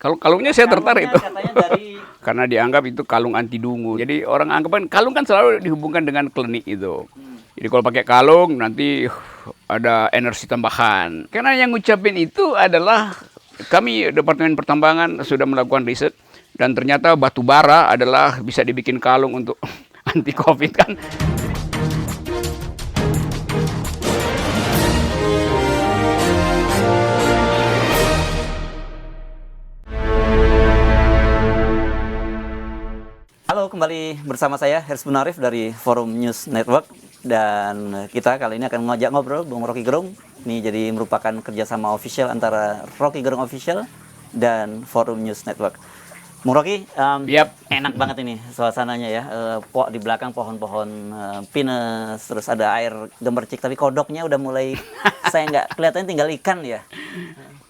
Kalau kalungnya saya tertarik itu. Katanya dari Karena dianggap itu kalung anti dungu. Jadi orang anggapan kalung kan selalu dihubungkan dengan klinik itu. Jadi kalau pakai kalung nanti ada energi tambahan. Karena yang ngucapin itu adalah kami Departemen Pertambangan sudah melakukan riset dan ternyata batu bara adalah bisa dibikin kalung untuk anti Covid kan. Halo, kembali bersama saya Hersbun Arif dari Forum News Network. Dan kita kali ini akan mengajak ngobrol Bung Rocky Gerung. Ini jadi merupakan kerjasama official antara Rocky Gerung Official dan Forum News Network. Bung Rocky, enak banget ini suasananya ya. Di belakang pohon-pohon pinus, terus ada air gemercik. Tapi kodoknya udah mulai, saya nggak kelihatannya tinggal ikan ya.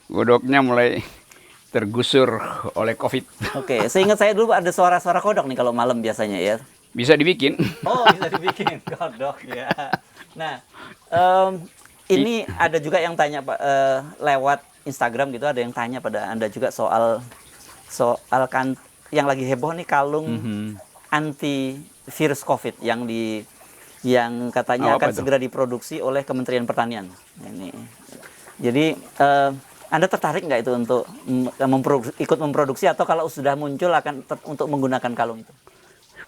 Godoknya mulai tergusur oleh Covid. Oke, seingat saya dulu ada suara-suara kodok nih kalau malam biasanya ya. Bisa dibikin. Oh, bisa dibikin kodok ya. Nah, ini ada juga yang tanya Pak lewat Instagram gitu, ada yang tanya pada Anda juga soal kan yang lagi heboh nih kalung anti virus Covid yang katanya akan segera diproduksi oleh Kementerian Pertanian. Ini. Jadi Anda tertarik nggak itu untuk ikut memproduksi atau kalau sudah muncul akan untuk menggunakan kalung itu?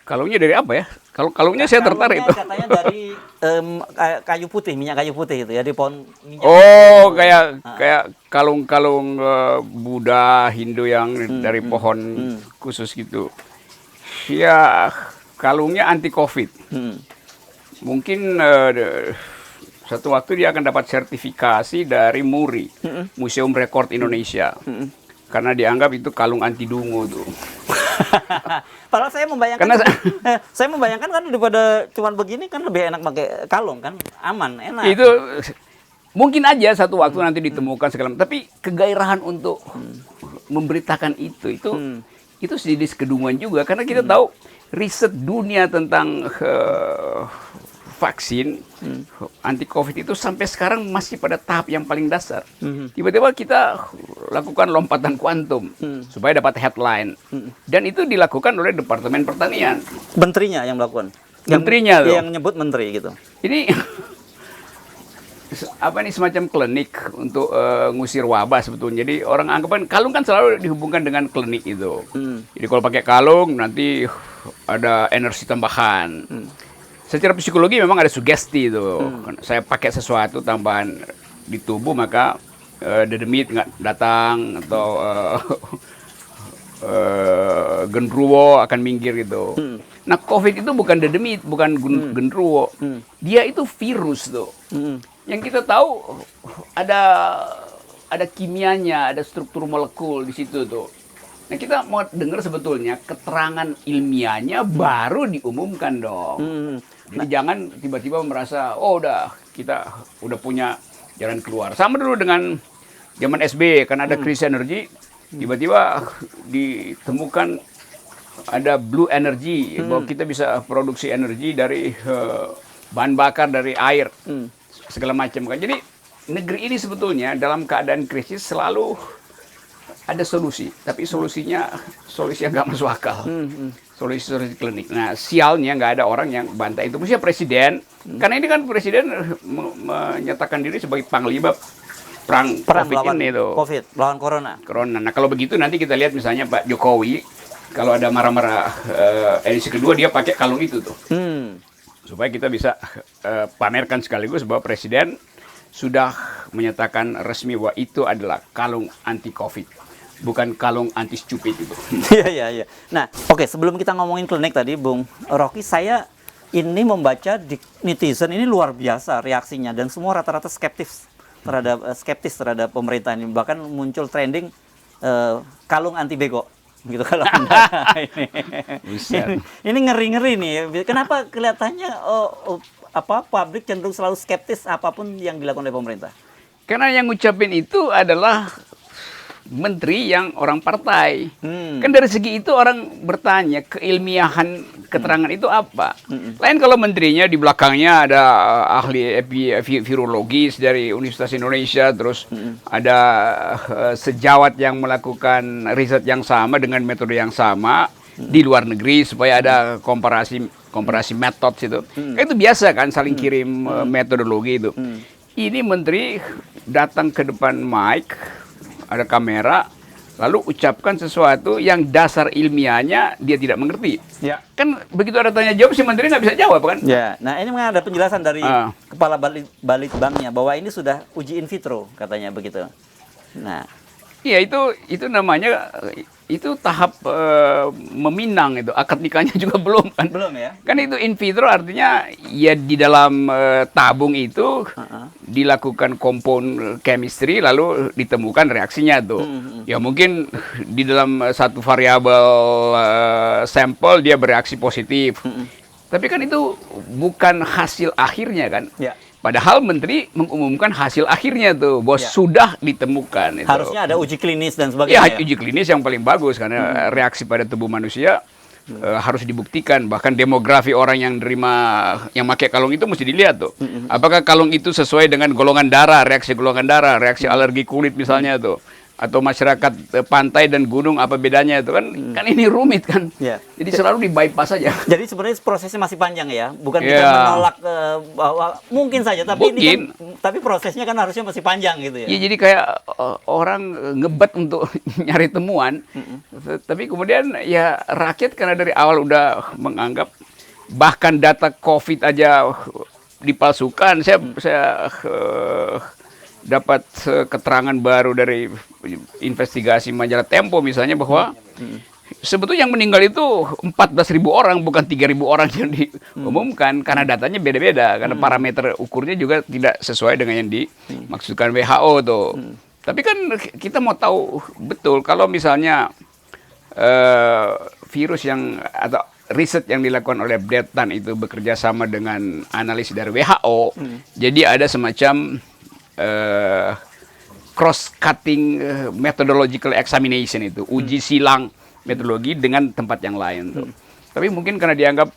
Kalungnya dari apa ya? Kalau kalungnya saya tertarik itu. Katanya dari kayu putih, minyak kayu putih itu ya di pohon minyak. Oh, kayak kalung-kalung Buddha Hindu yang dari pohon khusus gitu. Ya, kalungnya anti Covid. Mungkin satu waktu dia akan dapat sertifikasi dari MURI, Museum Rekor Indonesia. Karena dianggap itu kalung anti dungu tuh. Padahal saya membayangkan kan daripada cuman begini kan lebih enak pakai kalung kan, aman, enak. Itu mungkin aja satu waktu nanti ditemukan segala macam. Tapi kegairahan untuk memberitakan itu sedikit kedunguan juga karena kita tahu riset dunia tentang vaksin anti Covid itu sampai sekarang masih pada tahap yang paling dasar. Tiba-tiba kita lakukan lompatan kuantum supaya dapat headline. Dan itu dilakukan oleh Departemen Pertanian. Menterinya yang melakukan. Menterinya yang nyebut menteri gitu. Ini apa nih semacam klinik untuk ngusir wabah sebetulnya. Jadi orang anggapan kalung kan selalu dihubungkan dengan klinik itu. Jadi kalau pakai kalung nanti ada energi tambahan. Secara psikologi memang ada sugesti itu. Saya pakai sesuatu tambahan di tubuh maka dedemit nggak datang atau genderuwo akan minggir gitu. Nah, Covid itu bukan dedemit, bukan genderuwo. Dia itu virus tuh. Yang kita tahu ada kimianya, ada struktur molekul di situ tuh. Nah, kita mau dengar sebetulnya keterangan ilmiahnya baru diumumkan dong. Jadi jangan tiba-tiba merasa, kita udah punya jalan keluar. Sama dulu dengan zaman SBY, kan ada krisis energi, tiba-tiba ditemukan ada blue energy, bahwa kita bisa produksi energi dari bahan bakar dari air, segala macam kan. Jadi negeri ini sebetulnya dalam keadaan krisis selalu ada solusi, tapi solusi yang nggak masuk akal. Solusi klinik. Nah, sialnya nggak ada orang yang bantai itu. Mestinya presiden, karena ini kan presiden menyatakan diri sebagai panglima perang COVID ini tuh. COVID, lawan corona. Nah, kalau begitu nanti kita lihat misalnya Pak Jokowi, kalau ada marah-marah edisi kedua dia pakai kalung itu tuh. Supaya kita bisa pamerkan sekaligus bahwa presiden sudah menyatakan resmi bahwa itu adalah kalung anti COVID. Bukan kalung anti stupid itu. Iya. Nah, oke, sebelum kita ngomongin klinik tadi, Bung Rocky, saya ini membaca di netizen ini luar biasa reaksinya dan semua rata-rata skeptis terhadap pemerintah ini. Bahkan muncul trending kalung anti bego gitu kalau ini ngeri-ngeri nih. Kenapa kelihatannya publik cenderung selalu skeptis apapun yang dilakukan oleh pemerintah? Karena yang ngucapin itu adalah menteri yang orang partai. Hmm. Kan dari segi itu orang bertanya keilmiahan keterangan itu apa. Lain kalau menterinya di belakangnya ada ahli virologis dari Universitas Indonesia, terus ada sejawat yang melakukan riset yang sama dengan metode yang sama di luar negeri supaya ada komparasi metode itu. Itu biasa kan saling kirim metodologi itu. Ini menteri datang ke depan mic, ada kamera, lalu ucapkan sesuatu yang dasar ilmiahnya dia tidak mengerti. Ya. Kan begitu ada tanya jawab si menteri nggak bisa jawab kan? Ya, nah ini memang ada penjelasan dari kepala Balitbangnya bahwa ini sudah uji in vitro katanya begitu. Nah, iya itu namanya itu tahap meminang itu, akad nikahnya juga belum kan? belum ya? Kan itu in vitro artinya ya di dalam tabung itu dilakukan compound chemistry lalu ditemukan reaksinya tuh. Ya mungkin di dalam satu variabel sampel dia bereaksi positif. Tapi kan itu bukan hasil akhirnya kan? Ya. Padahal menteri mengumumkan hasil akhirnya tuh, bahwa sudah ditemukan. Itu. Harusnya ada uji klinis dan sebagainya. Ya, uji klinis yang paling bagus karena reaksi pada tubuh manusia harus dibuktikan. Bahkan demografi orang yang pakai kalung itu mesti dilihat tuh. Apakah kalung itu sesuai dengan golongan darah, reaksi alergi kulit misalnya tuh. Atau masyarakat pantai dan gunung apa bedanya itu kan ini rumit kan. Ya. Jadi selalu di bypass saja. Jadi sebenarnya prosesnya masih panjang ya, bukan kita menolak bahwa mungkin saja, tapi ini kan, tapi prosesnya kan harusnya masih panjang gitu ya. Ya jadi kayak orang ngebet untuk nyari temuan, tapi kemudian ya rakyat karena dari awal udah menganggap bahkan data COVID aja dipalsukan. Saya dapat keterangan baru dari investigasi majalah Tempo misalnya bahwa sebetulnya yang meninggal itu 14.000 orang bukan 3.000 orang yang diumumkan karena datanya beda-beda karena parameter ukurnya juga tidak sesuai dengan yang dimaksudkan WHO tuh. Tapi kan kita mau tahu betul kalau misalnya virus yang atau riset yang dilakukan oleh Bretan itu bekerja sama dengan analis dari WHO, jadi ada semacam cross-cutting methodological examination itu, uji silang metodologi dengan tempat yang lain tuh. Tapi mungkin karena dianggap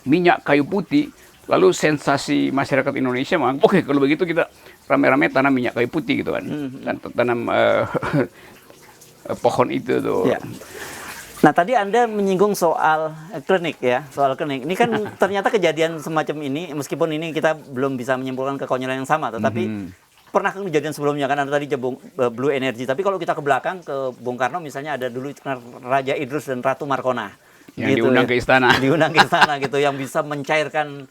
minyak kayu putih, lalu sensasi masyarakat Indonesia menganggap, oke, kalau begitu kita rame-rame tanam minyak kayu putih gitu kan, dan tanam pohon itu tuh. Ya. Nah, tadi Anda menyinggung soal klinik ya, soal klinik. Ini kan ternyata kejadian semacam ini, meskipun ini kita belum bisa menyimpulkan kekonyolan yang sama, tetapi pernah kejadian sebelumnya kan, Anda tadi nyebut Blue Energy. Tapi kalau kita ke belakang, ke Bung Karno misalnya ada dulu Raja Idrus dan Ratu Markona. Yang gitu, diundang ke istana. Diundang ke istana gitu, yang bisa mencairkan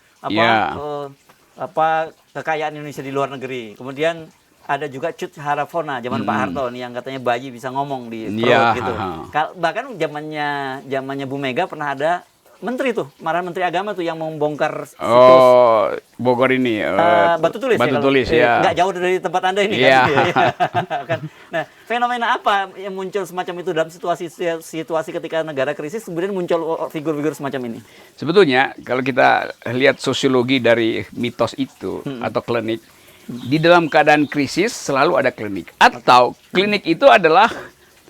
kekayaan Indonesia di luar negeri. Kemudian ada juga Cut Harafona zaman Pak Harto nih yang katanya bayi bisa ngomong di perut gitu. Bahkan zamannya Bu Mega pernah ada menteri tuh, Menteri Agama tuh yang membongkar situs Bogor ini Batu Tulis. Batu Tulis ya. Nggak jauh dari tempat Anda ini kan. Nah, fenomena apa yang muncul semacam itu dalam situasi ketika negara krisis kemudian muncul figur-figur semacam ini? Sebetulnya kalau kita lihat sosiologi dari mitos itu atau klinik, di dalam keadaan krisis selalu ada klinik. Atau klinik itu adalah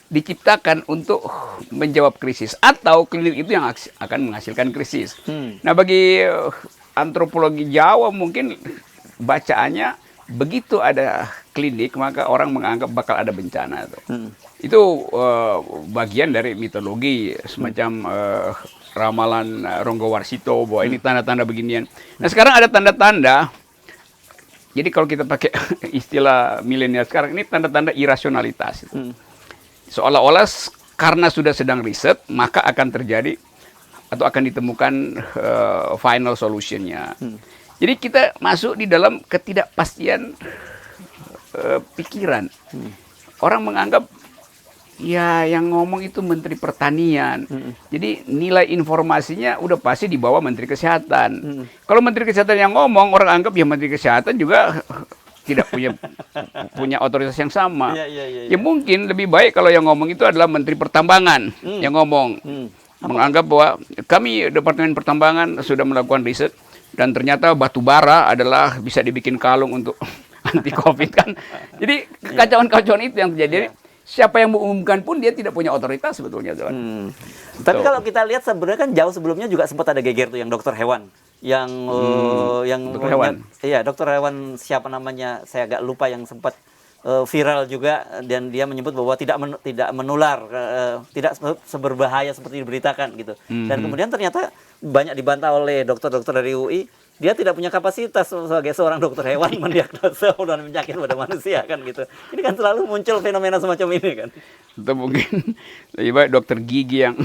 diciptakan untuk menjawab krisis. Atau klinik itu yang akan menghasilkan krisis. Nah bagi antropologi Jawa mungkin bacaannya begitu ada klinik maka orang menganggap bakal ada bencana. Itu bagian dari mitologi semacam ramalan Ronggo Warsito bahwa ini tanda-tanda beginian. Nah sekarang ada tanda-tanda. Jadi kalau kita pakai istilah milenial sekarang ini tanda-tanda irasionalitas. Seolah-olah karena sudah sedang riset maka akan terjadi atau akan ditemukan final solutionnya. Jadi kita masuk di dalam ketidakpastian pikiran. Orang menganggap ya yang ngomong itu Menteri Pertanian. Jadi nilai informasinya udah pasti di bawah Menteri Kesehatan. Kalau Menteri Kesehatan yang ngomong, orang anggap ya Menteri Kesehatan juga tidak punya otoritas yang sama. Ya mungkin lebih baik kalau yang ngomong itu adalah Menteri Pertambangan yang ngomong. Menganggap bahwa kami Departemen Pertambangan sudah melakukan riset dan ternyata batu bara adalah bisa dibikin kalung untuk anti Covid kan. Jadi kekacauan-kekacauan itu yang terjadi. siapa yang mengumumkan pun dia tidak punya otoritas sebetulnya, tuh. Tapi Tuh. kalau kita lihat sebenarnya kan jauh sebelumnya juga sempat ada geger tuh yang dokter hewan yang dokter hewan. Iya, dokter hewan siapa namanya saya agak lupa yang sempat viral juga dan dia menyebut bahwa tidak menular, tidak seberbahaya seperti diberitakan gitu. Dan kemudian ternyata banyak dibantah oleh dokter-dokter dari UI, dia tidak punya kapasitas sebagai seorang dokter hewan mendiagnosa dan penyakit pada manusia kan gitu. Ini kan selalu muncul fenomena semacam ini kan. Atau mungkin lebih baik dokter gigi yang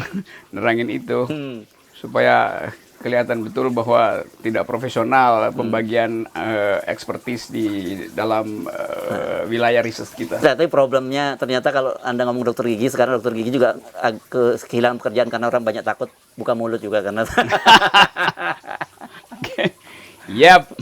nerangin itu supaya kelihatan betul bahwa tidak profesional pembagian ekspertis di dalam wilayah riset kita. Nah, tapi problemnya ternyata kalau Anda ngomong dokter gigi, sekarang dokter gigi juga kehilangan pekerjaan karena orang banyak takut buka mulut juga karena Yap.